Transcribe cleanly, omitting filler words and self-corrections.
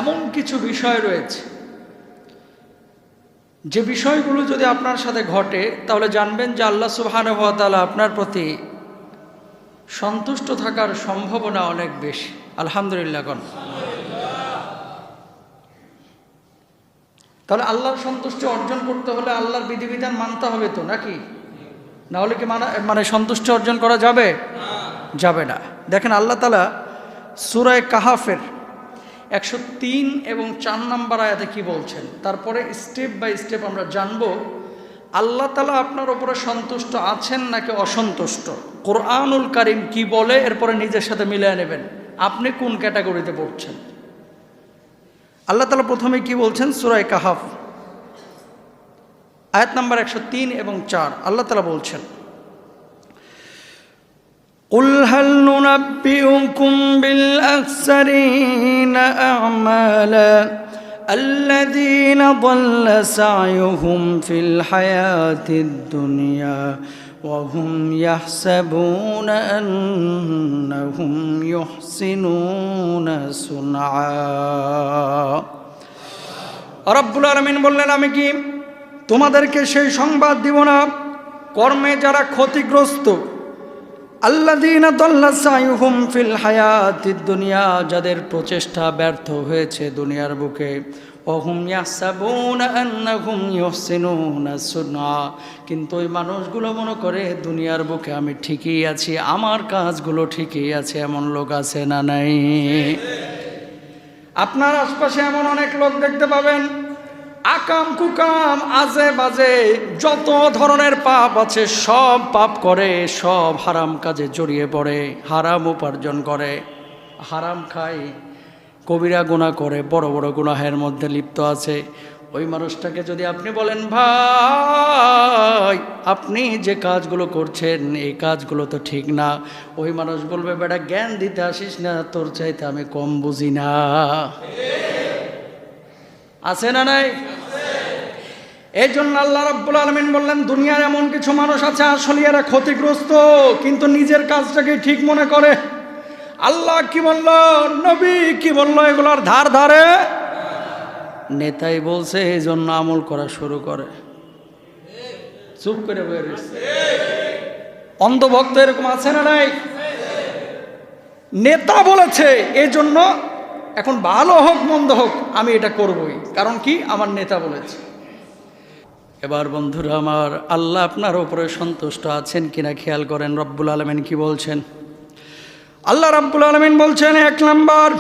এমন কিছু বিষয় রয়েছে যে বিষয়গুলো যদি আপনার সাথে ঘটে তাহলে জানবেন যে আল্লাহ সুবহানাহু ওয়া তাআলা আপনার প্রতি সন্তুষ্ট থাকার সম্ভাবনা অনেক বেশি। আলহামদুলিল্লাহ কোন। তাহলে আল্লাহর সন্তুষ্টি অর্জন করতে হলে আল্লাহর বিধিবিধান মানতে হবে তো, নাকি? না হলে কি মানে সন্তুষ্টি অর্জন করা যাবে? যাবে না। দেখেন আল্লাহ তাআলা সূরা কাহাফের 103 এবং 4 নম্বর আয়াতে কি বলছেন, তারপরে স্টেপ বাই স্টেপ আমরা জানবো আল্লাহ তাআলা আপনার উপরে সন্তুষ্ট আছেন নাকি অসন্তুষ্ট। কোরআনুল কারীম কি বলে এরপরে নিজের সাথে মিলিয়ে নেবেন আপনি কোন ক্যাটাগরিতে পড়ছেন। আল্লাহ তাআলা প্রথমে কি বলছেন, সূরা কাহাফ আয়াত নাম্বার 103 এবং 4 আল্লাহ তাআলা বলছেন, قُلْ هَلْ نُنَبِّئُكُمْ بِالْأَخْسَرِينَ أَعْمَالًا الَّذِينَ ضَلَّ سَعْيُهُمْ فِي الْحَيَاةِ الدُّنْيَا وَهُمْ يَحْسَبُونَ أَنَّهُمْ يُحْسِنُونَ صُنْعًا। রব্বুল আলামিন বললেন, আমি কি তোমাদেরকে সেই সংবাদ দিব না কর্মে যারা ক্ষতিগ্রস্ত, আল্লাযীনা দাল্লা সাইয়ুহুম ফিল হায়াতিদ দুনিয়া, যাদের প্রচেষ্টা ব্যর্থ হয়েছে দুনিয়ার বুকে, ওহুম ইয়াহসাবুনা আন্নাহুম ইউহসিনুনা সুনআ, কিন্তু ওই মানুষগুলো মনে করে দুনিয়ার বুকে আমি ঠিকই আছি, আমার কাজগুলো ঠিকই আছে। এমন লোক আছে না নাই? আপনার আশপাশে এমন অনেক লোক দেখতে পাবেন, আকাম কুকাম আজে বাজে যত ধরনের পাপ আছে সব পাপ করে, সব হারাম কাজে জড়িয়ে পড়ে, হারাম উপার্জন করে, হারাম খায়, কবিরা গুনাহ করে, বড় বড় গুনাহের মধ্যে লিপ্ত আছে। ওই মানুষটাকে যদি আপনি বলেন, ভাই আপনি যে কাজগুলো করছেন এই কাজগুলো তো ঠিক না, ওই মানুষ বলবে, বেটা জ্ঞান দিতে আসিস না, তোর চাইতে আমি কম বুঝি না। আছে না নাই? এই জন্য আল্লাহ রাব্বুল আলামিন বললেন, দুনিয়ার এমন কিছু মানুষ আছে আসলে এরা ক্ষতিগ্রস্ত কিন্তু নিজের কাজটাকে ঠিক মনে করে। আল্লাহ কি বলল, নবী কি বলল, এগুলোর ধার ধারে নেতাই বলছে, এই জন্য আমল করা শুরু করে, চুপ করে বসে রয়েছে। অন্ধভক্ত এরকম আছে না নাই? নেতা বলেছে এই জন্য এখন ভালো হোক মন্দ হোক আমি এটা করবই, কারণ কি আমার নেতা বলেছে। এবার বন্ধুরা আমার, আল্লাহ আপনার উপরে সন্তুষ্ট আছেন কিনা খেয়াল করেন। রব্বুল আলামিন কি বলছেন? আল্লাহ রাব্বুল আলামিন বলছেন, 1 নাম্বার